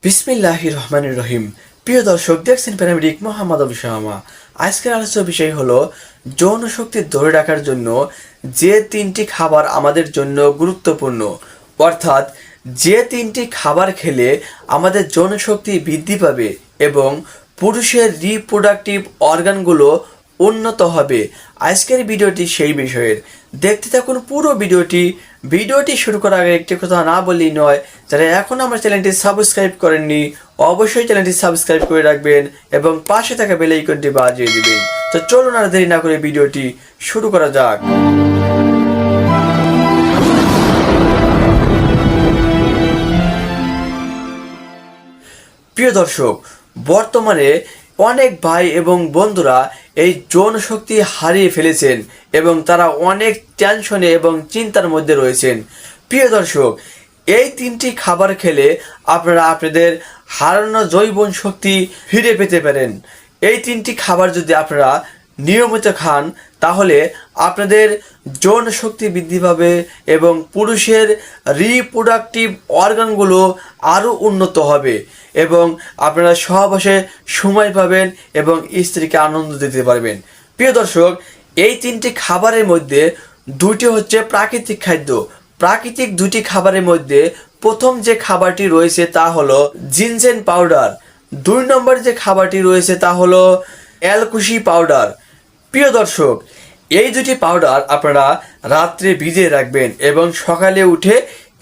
বিসমিল্লাহির রহমানির রহিম। প্রিয় দর্শক, দেখছেন প্যারামেডিক মোহাম্মদ আবু শামা। আজকের আলোচ্য বিষয় হলো যৌন শক্তি ধরে রাখার জন্য যে তিনটি খাবার আমাদের জন্য গুরুত্বপূর্ণ, অর্থাৎ যে তিনটি খাবার খেলে আমাদের যৌন শক্তি বৃদ্ধি পাবে এবং পুরুষের রিপ্রোডাক্টিভ অর্গানগুলো উন্নত হবে। আজকের ভিডিওটি সেই বিষয়ের, দেখতে থাকুন পুরো ভিডিওটি শুরু করার আগে একটি কথা না বললেই নয়, যারা এখন আমার চ্যানেলটি সাবস্ক্রাইব করেননি অবশ্যই চ্যানেলটি সাবস্ক্রাইব করে রাখবেন এবং পাশে থাকা বেল আইকনটি বাজিয়ে দিবেন। তো চলুন আর দেরি না করে ভিডিওটি শুরু করা যাক। প্রিয় দর্শক, বর্তমানে অনেক ভাই এবং বন্ধুরা এই যৌন শক্তি হারিয়ে ফেলেছেন এবং তারা অনেক টেনশনে এবং চিন্তার মধ্যে রয়েছেন। প্রিয় দর্শক, এই তিনটি খাবার খেলে আপনারা আপনাদের হারানো যৌবন শক্তি ফিরে পেতে পারেন। এই তিনটি খাবার যদি আপনারা নিয়মিত খান তাহলে আপনাদের যৌন শক্তি বৃদ্ধি পাবে এবং পুরুষের রিপ্রোডাক্টিভ অর্গানগুলো আরও উন্নত হবে এবং আপনারা সহবাসে সময় পাবেন এবং স্ত্রীকে আনন্দ দিতে পারবেন। প্রিয় দর্শক, এই তিনটি খাবারের মধ্যে দুটি হচ্ছে প্রাকৃতিক খাদ্য। প্রাকৃতিক দুটি খাবারের মধ্যে প্রথম যে খাবারটি রয়েছে তা হলো জিনজেন পাউডার, 2 নম্বর যে খাবারটি রয়েছে তা হলো এলকুশি পাউডার। প্রিয় দর্শক, এই দুটি পাউডার আপনারা রাত্রে ভিজিয়ে রাখবেন এবং সকালে উঠে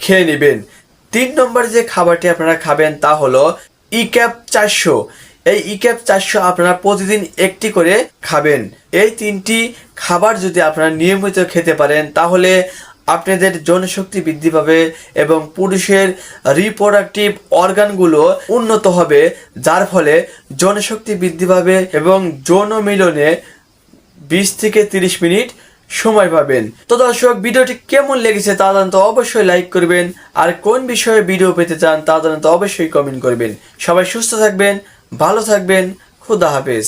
খেয়ে নেবেন। 3 নম্বর যে খাবারটি আপনারা খাবেন তা হলো ইক্যাপ 400। এই ইক্যাপ 400 আপনারা প্রতিদিন একটি করে খাবেন। এই তিনটি খাবার যদি আপনারা নিয়মিত খেতে পারেন তাহলে আপনাদের যৌনশক্তি বৃদ্ধি পাবে এবং পুরুষের রিপ্রোডাক্টিভ অর্গানগুলো উন্নত হবে, যার ফলে যৌনশক্তি বৃদ্ধি পাবে এবং যৌন মিলনে 20 থেকে 30 মিনিট সময় পাবেন। তো দর্শক, ভিডিওটি কেমন লেগেছে তা জানতে অবশ্যই লাইক করবেন, আর কোন বিষয়ে ভিডিও পেতে চান তা জানতে অবশ্যই কমেন্ট করবেন। সবাই সুস্থ থাকবেন, ভালো থাকবেন, খুদা হাফেজ।